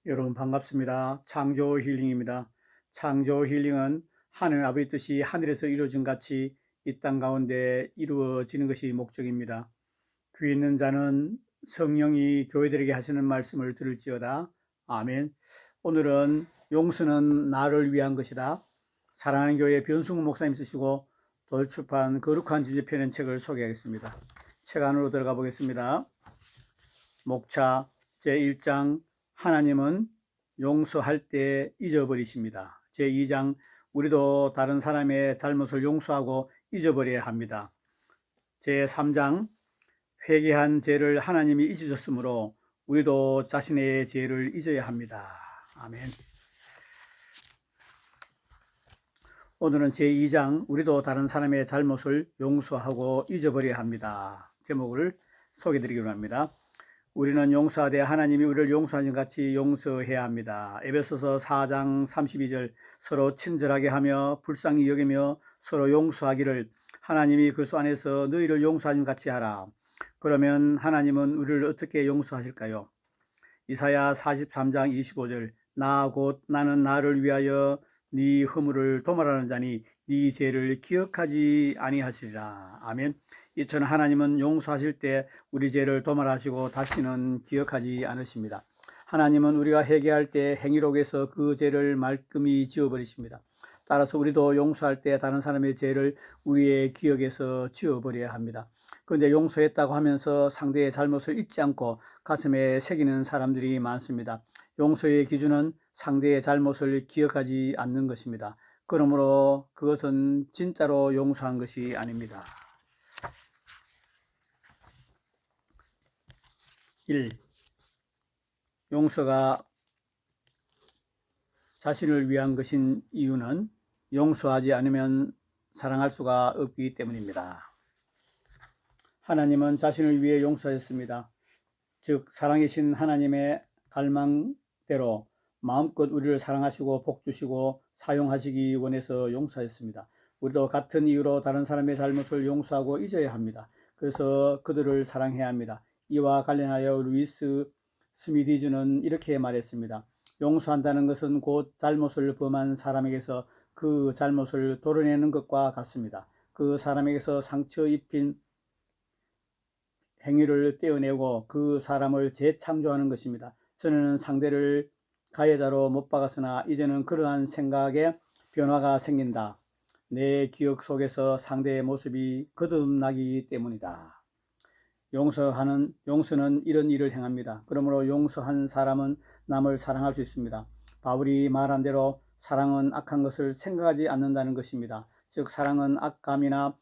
여러분 반갑습니다. 창조 힐링입니다. 창조 힐링은 하늘 아버지 뜻이 하늘에서 이루어진 같이 이 땅 가운데 이루어지는 것이 목적입니다. 귀 있는 자는 성령이 교회들에게 하시는 말씀을 들을지어다. 아멘. 오늘은 용서는 나를 위한 것이다. 사랑하는 교회 변승우 목사님 쓰시고 도서출판 거룩한 주제 펴낸 책을 소개하겠습니다. 책 안으로 들어가 보겠습니다. 목차 제1장 하나님은 용서할 때 잊어버리십니다. 제2장 우리도 다른 사람의 잘못을 용서하고 잊어버려야 합니다. 제3장 회개한 죄를 하나님이 잊으셨으므로 우리도 자신의 죄를 잊어야 합니다. 아멘. 오늘은 제2장 우리도 다른 사람의 잘못을 용서하고 잊어버려야 합니다. 제목을 소개해드리기로 합니다. 우리는 용서하되 하나님이 우리를 용서하신 같이 용서해야 합니다. 에베소서 4장 32절 서로 친절하게 하며 불쌍히 여기며 서로 용서하기를 하나님이 그리스도 안에서 너희를 용서하신 같이 하라. 그러면 하나님은 우리를 어떻게 용서하실까요? 이사야 43장 25절 나 곧 나는 나를 위하여 네 허물을 도말하는 자니 네 죄를 기억하지 아니하시리라. 아멘. 이처럼 하나님은 용서하실 때 우리 죄를 도말하시고 다시는 기억하지 않으십니다. 하나님은 우리가 회개할 때 행위록에서 그 죄를 말끔히 지워버리십니다. 따라서 우리도 용서할 때 다른 사람의 죄를 우리의 기억에서 지워버려야 합니다. 그런데 용서했다고 하면서 상대의 잘못을 잊지 않고 가슴에 새기는 사람들이 많습니다. 용서의 기준은 상대의 잘못을 기억하지 않는 것입니다. 그러므로 그것은 진짜로 용서한 것이 아닙니다. 1. 용서가 자신을 위한 것인 이유는 용서하지 않으면 사랑할 수가 없기 때문입니다. 하나님은 자신을 위해 용서했습니다. 즉 사랑이신 하나님의 갈망대로 마음껏 우리를 사랑하시고 복주시고 사용하시기 원해서 용서했습니다. 우리도 같은 이유로 다른 사람의 잘못을 용서하고 잊어야 합니다. 그래서 그들을 사랑해야 합니다. 이와 관련하여 루이스 스미디즈는 이렇게 말했습니다. 용서한다는 것은 곧 잘못을 범한 사람에게서 그 잘못을 도려내는 것과 같습니다. 그 사람에게서 상처 입힌 행위를 떼어내고 그 사람을 재창조하는 것입니다. 저는 상대를 가해자로 못 박았으나 이제는 그러한 생각에 변화가 생긴다. 내 기억 속에서 상대의 모습이 거듭나기 때문이다. 용서는 이런 일을 행합니다. 그러므로 용서한 사람은 남을 사랑할 수 있습니다. 바울이 말한 대로 사랑은 악한 것을 생각하지 않는다는 것입니다. 즉 사랑은 악감이나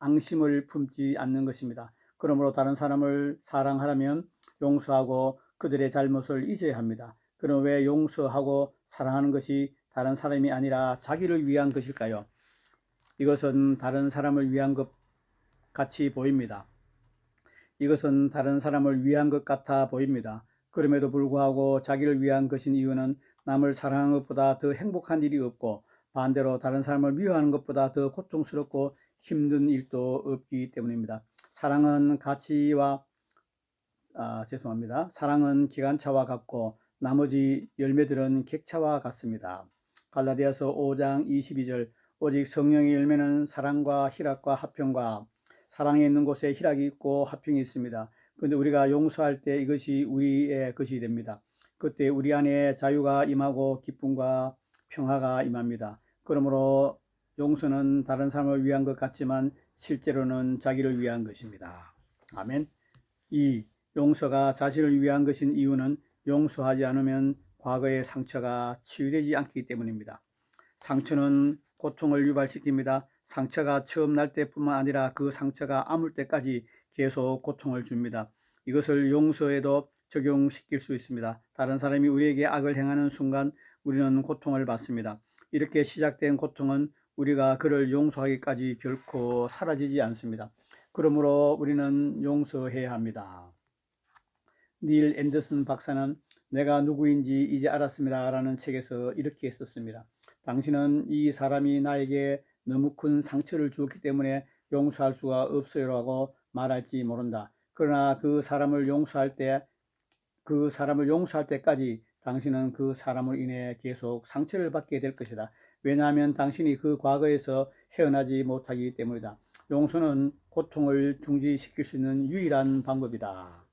앙심을 품지 않는 것입니다. 그러므로 다른 사람을 사랑하려면 용서하고 그들의 잘못을 잊어야 합니다. 그럼 왜 용서하고 사랑하는 것이 다른 사람이 아니라 자기를 위한 것일까요? 이것은 다른 사람을 위한 것 같이 보입니다. 이것은 다른 사람을 위한 것 같아 보입니다. 그럼에도 불구하고 자기를 위한 것인 이유는 남을 사랑하는 것보다 더 행복한 일이 없고 반대로 다른 사람을 미워하는 것보다 더 고통스럽고 힘든 일도 없기 때문입니다. 사랑은 사랑은 기관차와 같고 나머지 열매들은 객차와 같습니다. 갈라디아서 5장 22절 오직 성령의 열매는 사랑과 희락과 화평과 사랑에 있는 곳에 희락이 있고 화평이 있습니다. 그런데 우리가 용서할 때 이것이 우리의 것이 됩니다. 그때 우리 안에 자유가 임하고 기쁨과 평화가 임합니다. 그러므로 용서는 다른 사람을 위한 것 같지만 실제로는 자기를 위한 것입니다. 아멘. 2. 용서가 자신을 위한 것인 이유는 용서하지 않으면 과거의 상처가 치유되지 않기 때문입니다. 상처는 고통을 유발시킵니다. 상처가 처음 날 때뿐만 아니라 그 상처가 아물 때까지 계속 고통을 줍니다. 이것을 용서에도 적용시킬 수 있습니다. 다른 사람이 우리에게 악을 행하는 순간 우리는 고통을 받습니다. 이렇게 시작된 고통은 우리가 그를 용서하기까지 결코 사라지지 않습니다. 그러므로 우리는 용서해야 합니다. 닐 앤더슨 박사는 내가 누구인지 이제 알았습니다 라는 책에서 이렇게 썼습니다. 당신은 이 사람이 나에게 너무 큰 상처를 주었기 때문에 용서할 수가 없어요 라고 말할지 모른다. 그러나 그 사람을 용서할 때 그 사람을 용서할 때까지 당신은 그 사람을 인해 계속 상처를 받게 될 것이다. 왜냐하면 당신이 그 과거에서 헤어나지 못하기 때문이다. 용서는 고통을 중지시킬 수 있는 유일한 방법이다.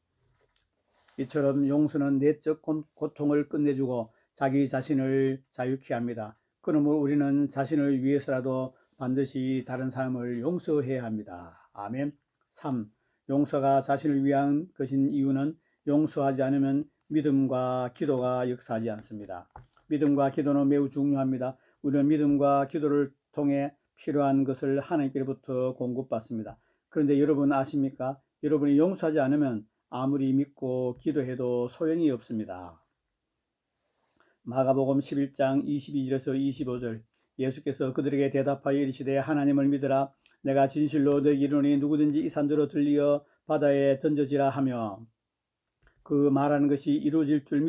이처럼 용서는 내적 고통을 끝내주고 자기 자신을 자유케 합니다. 그러므로 우리는 자신을 위해서라도 반드시 다른 사람을 용서해야 합니다. 아멘. 3. 용서가 자신을 위한 것인 이유는 용서하지 않으면 믿음과 기도가 역사하지 않습니다. 믿음과 기도는 매우 중요합니다. 우리는 믿음과 기도를 통해 필요한 것을 하나님께로부터 공급받습니다. 그런데 여러분 아십니까? 여러분이 용서하지 않으면 아무리 믿고 기도해도 소용이 없습니다. 마가복음 11장 22절에서 25절 예수께서 그들에게 대답하여 이르시되 하나님을 믿으라. 내가 진실로 너희에게 이르노니 누구든지 이 산더러 들리어 바다에 던져지라 하며 그 말하는 것이 이루어질 줄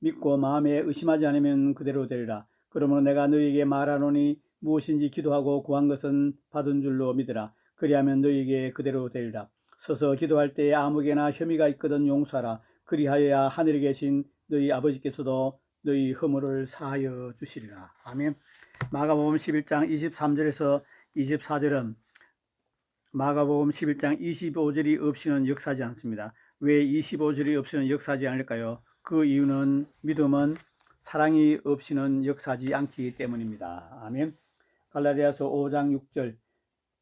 믿고 마음에 의심하지 않으면 그대로 되리라. 그러므로 내가 너희에게 말하노니 무엇인지 기도하고 구한 것은 받은 줄로 믿으라. 그리하면 너희에게 그대로 되리라. 서서 기도할 때에 아무개나 혐의가 있거든 용서하라. 그리하여야 하늘에 계신 너희 아버지께서도 너희 허물을 사하여 주시리라. 아멘. 마가복음 11장 23절에서 24절은 마가복음 11장 25절이 없이는 역사하지 않습니다. 왜 25절이 없이는 역사하지 않을까요? 그 이유는 믿음은 사랑이 없이는 역사하지 않기 때문입니다. 아멘. 갈라디아서 5장 6절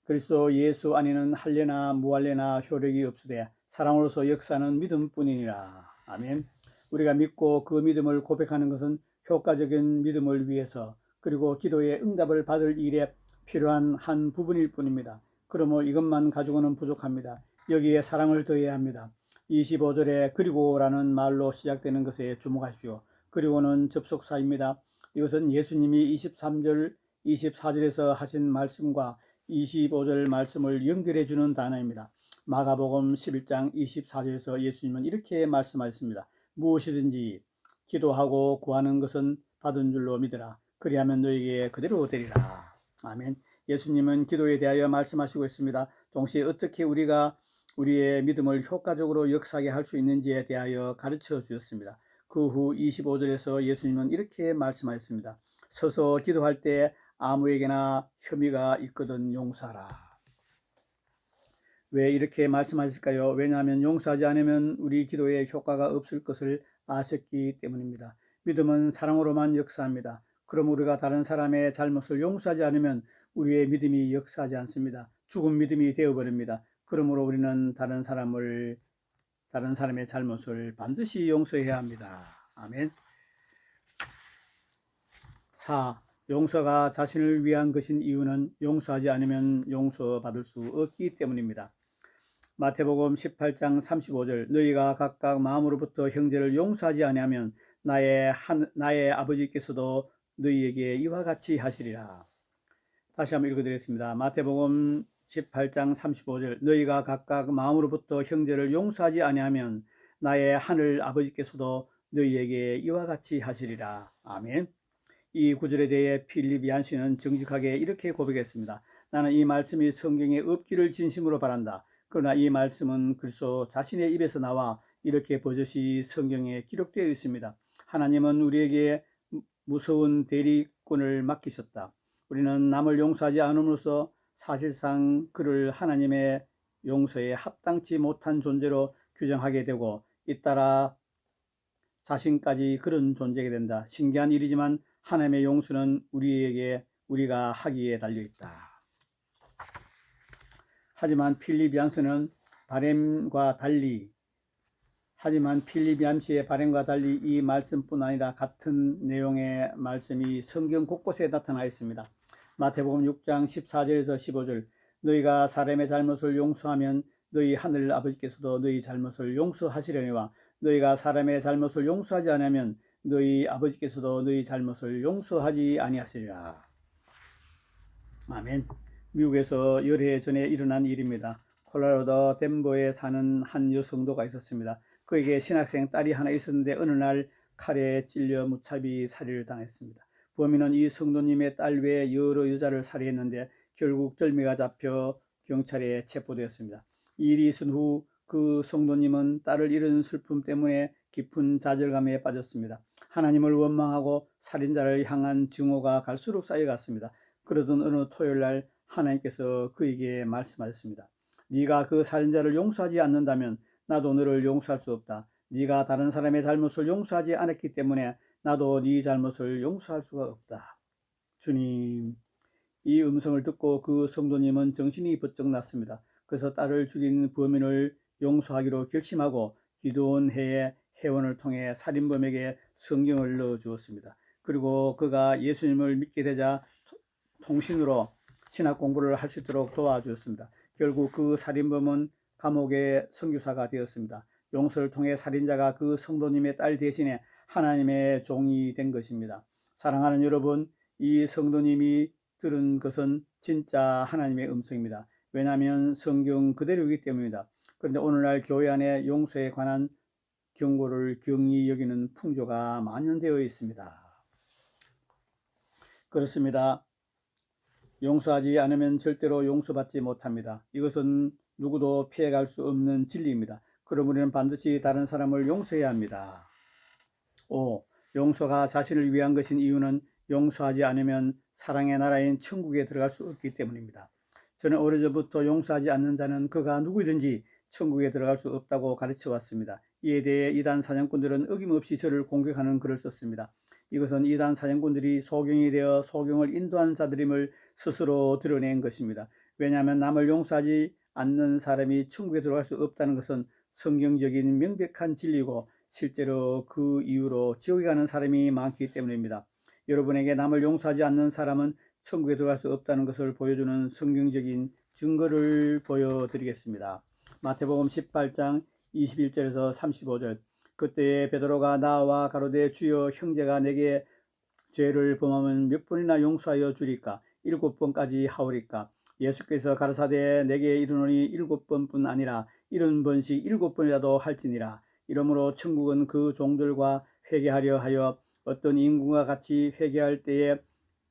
그리스도 예수 안에는 할례나 무할례나 효력이 없으되 사랑으로서 역사는 믿음뿐이니라. 아멘. 우리가 믿고 그 믿음을 고백하는 것은 효과적인 믿음을 위해서 그리고 기도의 응답을 받을 일에 필요한 한 부분일 뿐입니다. 그러므로 이것만 가지고는 부족합니다. 여기에 사랑을 더해야 합니다. 25절에 그리고라는 말로 시작되는 것에 주목하십시오. 그리고는 접속사입니다. 이것은 예수님이 23절, 24절에서 하신 말씀과 25절 말씀을 연결해 주는 단어입니다. 마가복음 11장 24절에서 예수님은 이렇게 말씀하셨습니다. 무엇이든지 기도하고 구하는 것은 받은 줄로 믿으라. 그리하면 너에게 그대로 되리라. 아멘. 예수님은 기도에 대하여 말씀하시고 있습니다. 동시에 어떻게 우리가 우리의 믿음을 효과적으로 역사하게 할 수 있는지에 대하여 가르쳐 주셨습니다. 그 후 25절에서 예수님은 이렇게 말씀하셨습니다. 서서 기도할 때 아무에게나 혐의가 있거든 용서하라. 왜 이렇게 말씀하실까요? 왜냐하면 용서하지 않으면 우리 기도에 효과가 없을 것을 아셨기 때문입니다. 믿음은 사랑으로만 역사합니다. 그럼 우리가 다른 사람의 잘못을 용서하지 않으면 우리의 믿음이 역사하지 않습니다. 죽은 믿음이 되어버립니다. 그러므로 우리는 다른 사람의 잘못을 반드시 용서해야 합니다. 아멘. 4. 용서가 자신을 위한 것인 이유는 용서하지 않으면 용서받을 수 없기 때문입니다. 마태복음 18장 35절 너희가 각각 마음으로부터 형제를 용서하지 아니하면 나의 아버지께서도 너희에게 이와 같이 하시리라. 다시 한번 읽어드리겠습니다. 마태복음 18장 35절 너희가 각각 마음으로부터 형제를 용서하지 아니하면 나의 하늘 아버지께서도 너희에게 이와 같이 하시리라. 아멘. 이 구절에 대해 필립 얀시는 정직하게 이렇게 고백했습니다. 나는 이 말씀이 성경에 없기를 진심으로 바란다. 그러나 이 말씀은 그리스도 자신의 입에서 나와 이렇게 버젓이 성경에 기록되어 있습니다. 하나님은 우리에게 무서운 대리권을 맡기셨다. 우리는 남을 용서하지 않음으로써 사실상 그를 하나님의 용서에 합당치 못한 존재로 규정하게 되고 잇따라 자신까지 그런 존재가 된다. 신기한 일이지만 하나님의 용서는 우리가 하기에 달려있다. 하지만 필립 얀스의 바램과 달리 이 말씀뿐 아니라 같은 내용의 말씀이 성경 곳곳에 나타나 있습니다. 마태복음 6장 14절에서 15절 너희가 사람의 잘못을 용서하면 너희 하늘 아버지께서도 너희 잘못을 용서하시려니와 너희가 사람의 잘못을 용서하지 않으면 너희 아버지께서도 너희 잘못을 용서하지 아니하시리라. 아멘. 미국에서 열해 전에 일어난 일입니다. 콜로라도 덴버에 사는 한 여성도가 있었습니다. 그에게 신학생 딸이 하나 있었는데 어느 날 칼에 찔려 무차비 살해를 당했습니다. 범인은 이 성도님의 딸 외에 여러 여자를 살해했는데 결국 덜미가 잡혀 경찰에 체포되었습니다. 이 일이 있은 후 그 성도님은 딸을 잃은 슬픔 때문에 깊은 좌절감에 빠졌습니다. 하나님을 원망하고 살인자를 향한 증오가 갈수록 쌓여갔습니다. 그러던 어느 토요일날 하나님께서 그에게 말씀하셨습니다. 네가 그 살인자를 용서하지 않는다면 나도 너를 용서할 수 없다. 네가 다른 사람의 잘못을 용서하지 않았기 때문에 나도 네 잘못을 용서할 수가 없다. 주님, 이 음성을 듣고 그 성도님은 정신이 번쩍 났습니다. 그래서 딸을 죽인 범인을 용서하기로 결심하고 기도원 해의 회원을 통해 살인범에게 성경을 넣어주었습니다. 그리고 그가 예수님을 믿게 되자 통신으로 신학 공부를 할 수 있도록 도와주었습니다. 결국 그 살인범은 감옥의 선교사가 되었습니다. 용서를 통해 살인자가 그 성도님의 딸 대신에 하나님의 종이 된 것입니다. 사랑하는 여러분, 이 성도님이 들은 것은 진짜 하나님의 음성입니다. 왜냐하면 성경 그대로이기 때문입니다. 그런데 오늘날 교회 안에 용서에 관한 경고를 경히 여기는 풍조가 만연되어 있습니다. 그렇습니다. 용서하지 않으면 절대로 용서받지 못합니다. 이것은 누구도 피해갈 수 없는 진리입니다. 그럼 우리는 반드시 다른 사람을 용서해야 합니다. 5. 용서가 자신을 위한 것인 이유는 용서하지 않으면 사랑의 나라인 천국에 들어갈 수 없기 때문입니다. 저는 오래전부터 용서하지 않는 자는 그가 누구든지 천국에 들어갈 수 없다고 가르쳐 왔습니다. 이에 대해 이단 사냥꾼들은 어김없이 저를 공격하는 글을 썼습니다. 이것은 이단 사냥꾼들이 소경이 되어 소경을 인도하는 자들임을 스스로 드러낸 것입니다. 왜냐하면 남을 용서하지 않는 사람이 천국에 들어갈 수 없다는 것은 성경적인 명백한 진리고 실제로 그 이유로 지옥에 가는 사람이 많기 때문입니다. 여러분에게 남을 용서하지 않는 사람은 천국에 들어갈 수 없다는 것을 보여주는 성경적인 증거를 보여드리겠습니다. 마태복음 18장 21절에서 35절. 그때에 베드로가 나와 가로되 주여 형제가 내게 죄를 범하면 몇 번이나 용서하여 주리까? 7번까지 하오리까? 예수께서 가라사대 내게 이르노니 7번뿐 아니라 70번씩 7번이라도 할지니라. 이러므로 천국은 그 종들과 회개하려 하여 어떤 인구가 같이 회개할 때에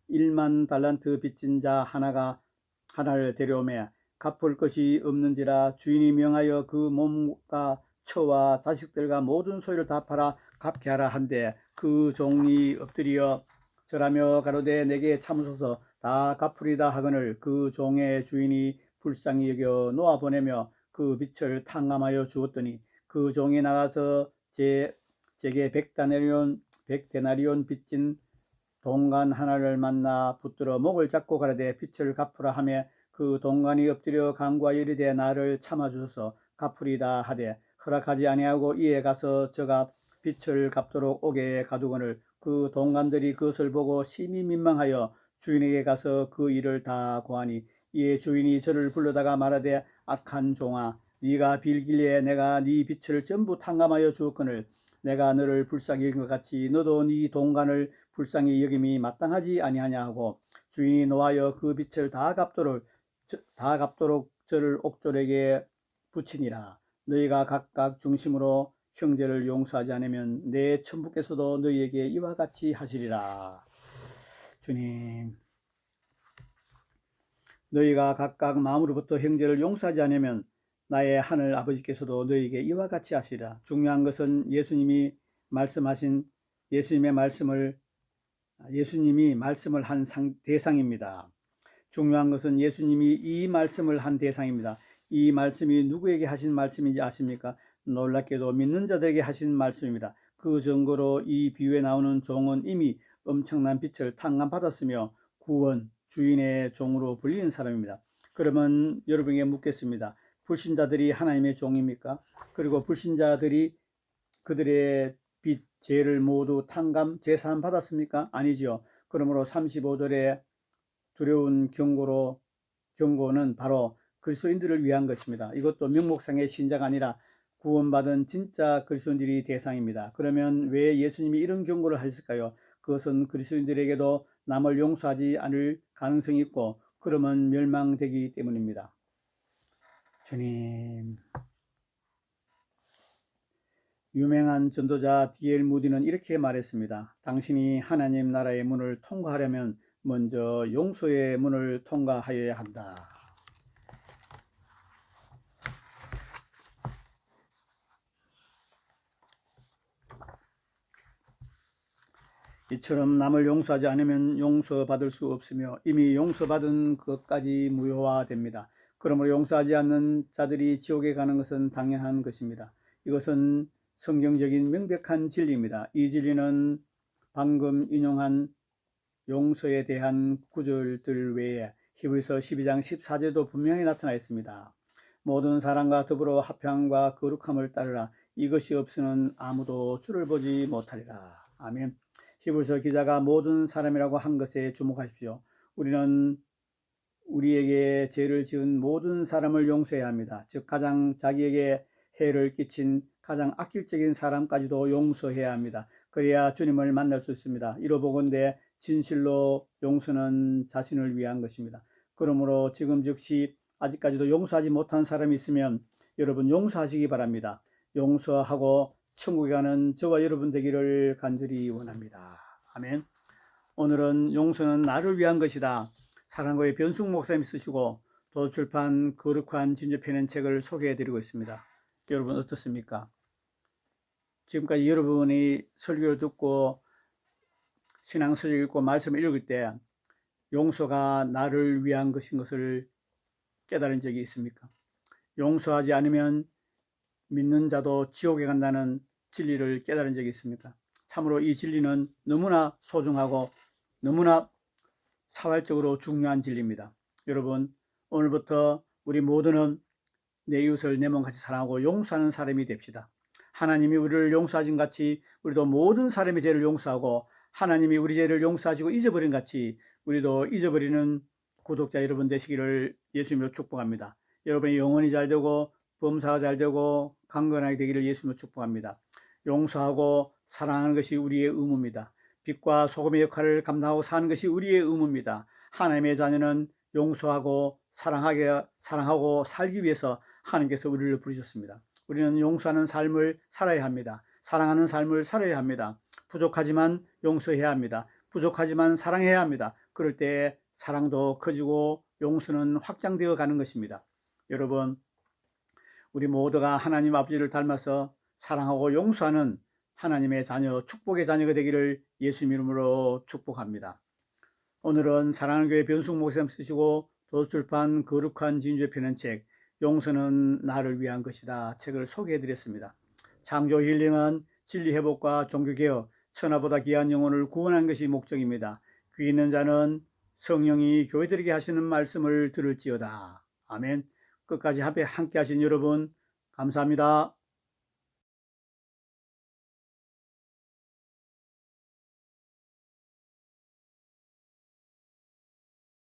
1만 달란트 빚진 자 하나를 데려오매 갚을 것이 없는지라 주인이 명하여 그 몸과 처와 자식들과 모든 소유를 다 팔아 갚게 하라 한데 그 종이 엎드려 절하며 가로되 내게 참으소서 다 갚으리다 하거늘 그 종의 주인이 불쌍히 여겨 놓아 보내며 그 빚을 탕감하여 주었더니 그 종이 나가서 제게 100데나리온 빚진 동간 하나를 만나 붙들어 목을 잡고 가라되 빚을 갚으라 하며 그 동간이 엎드려 간구하여 이르되 나를 참아주소서 갚으리다 하되 허락하지 아니하고 이에 가서 저가 빚을 갚도록 오게 가두거늘 그 동간들이 그것을 보고 심히 민망하여 주인에게 가서 그 일을 다 고하니 이에 주인이 저를 불러다가 말하되 악한 종아 네가 빌길래 내가 네 빚을 전부 탕감하여 주었거늘 내가 너를 불쌍히 여긴 것 같이 너도 네 동간을 불쌍히 여김이 마땅하지 아니하냐 하고 주인이 노하여 그 빚을 다 갚도록 저를 옥졸에게 붙이니라. 너희가 각각 중심으로 형제를 용서하지 않으면 내 천부께서도 너희에게 이와 같이 하시리라. 주님, 너희가 각각 마음으로부터 형제를 용서하지 않으면 나의 하늘 아버지께서도 너희에게 이와 같이 하시리라. 중요한 것은 예수님이 말씀을 한 대상입니다. 중요한 것은 예수님이 이 말씀을 한 대상입니다. 이 말씀이 누구에게 하신 말씀인지 아십니까? 놀랍게도 믿는 자들에게 하신 말씀입니다. 그 증거로 이 비유에 나오는 종은 이미 엄청난 빚을 탕감받았으며 구원, 주인의 종으로 불리는 사람입니다. 그러면 여러분에게 묻겠습니다. 불신자들이 하나님의 종입니까? 그리고 불신자들이 그들의 빚, 죄를 모두 탕감, 제사함 받았습니까? 아니지요. 그러므로 35절에 두려운 경고는 바로 그리스도인들을 위한 것입니다. 이것도 명목상의 신자가 아니라 구원받은 진짜 그리스도인들이 대상입니다. 그러면 왜 예수님이 이런 경고를 하셨을까요? 그것은 그리스도인들에게도 남을 용서하지 않을 가능성이 있고 그러면 멸망되기 때문입니다. 주님, 유명한 전도자 D.L. 무디는 이렇게 말했습니다. 당신이 하나님 나라의 문을 통과하려면 먼저 용서의 문을 통과하여야 한다. 이처럼 남을 용서하지 않으면 용서받을 수 없으며 이미 용서받은 것까지 무효화됩니다. 그러므로 용서하지 않는 자들이 지옥에 가는 것은 당연한 것입니다. 이것은 성경적인 명백한 진리입니다. 이 진리는 방금 인용한 용서에 대한 구절들 외에 히브리서 12장 14절도 분명히 나타나 있습니다. 모든 사람과 더불어 화평과 거룩함을 따르라. 이것이 없이는 아무도 주를 보지 못하리라. 아멘. 히브리서 기자가 모든 사람이라고 한 것에 주목하십시오. 우리는 우리에게 죄를 지은 모든 사람을 용서해야 합니다. 즉 가장 자기에게 해를 끼친 가장 악질적인 사람까지도 용서해야 합니다. 그래야 주님을 만날 수 있습니다. 이로보건대 진실로 용서는 자신을 위한 것입니다. 그러므로 지금 즉시 아직까지도 용서하지 못한 사람이 있으면 여러분 용서하시기 바랍니다. 용서하고 천국에 가는 저와 여러분 되기를 간절히 원합니다. 아멘. 오늘은 용서는 나를 위한 것이다. 사랑고의 변숙 목사님이 쓰시고 도서출판 거룩한 진주편의 책을 소개해드리고 있습니다. 여러분 어떻습니까? 지금까지 여러분이 설교를 듣고 신앙서적 읽고 말씀을 읽을 때 용서가 나를 위한 것인 것을 깨달은 적이 있습니까? 용서하지 않으면 믿는 자도 지옥에 간다는 진리를 깨달은 적이 있습니까? 참으로 이 진리는 너무나 소중하고 너무나 사활적으로 중요한 진리입니다. 여러분 오늘부터 우리 모두는 내 이웃을 내 몸같이 사랑하고 용서하는 사람이 됩시다. 하나님이 우리를 용서하신 같이 우리도 모든 사람의 죄를 용서하고 하나님이 우리 죄를 용서하시고 잊어버린 같이 우리도 잊어버리는 구독자 여러분 되시기를 예수님으로 축복합니다. 여러분이 영혼이 잘되고 범사가 잘되고 강건하게 되기를 예수님으로 축복합니다. 용서하고 사랑하는 것이 우리의 의무입니다. 빛과 소금의 역할을 감당하고 사는 것이 우리의 의무입니다. 하나님의 자녀는 용서하고 사랑하고 살기 위해서 하나님께서 우리를 부르셨습니다. 우리는 용서하는 삶을 살아야 합니다. 사랑하는 삶을 살아야 합니다. 부족하지만 용서해야 합니다. 부족하지만 사랑해야 합니다. 그럴 때 사랑도 커지고 용서는 확장되어 가는 것입니다. 여러분 우리 모두가 하나님 아버지를 닮아서 사랑하고 용서하는 하나님의 자녀, 축복의 자녀가 되기를 예수님 이름으로 축복합니다. 오늘은 사랑하는 교회 변숙 목사님 쓰시고 도서출판 거룩한 진주의 편의 책 용서는 나를 위한 것이다 책을 소개해드렸습니다. 창조 힐링은 진리 회복과 종교개혁, 천하보다 귀한 영혼을 구원하는 것이 목적입니다. 귀 있는 자는 성령이 교회들에게 하시는 말씀을 들을지어다. 아멘. 끝까지 함께 하신 여러분 감사합니다.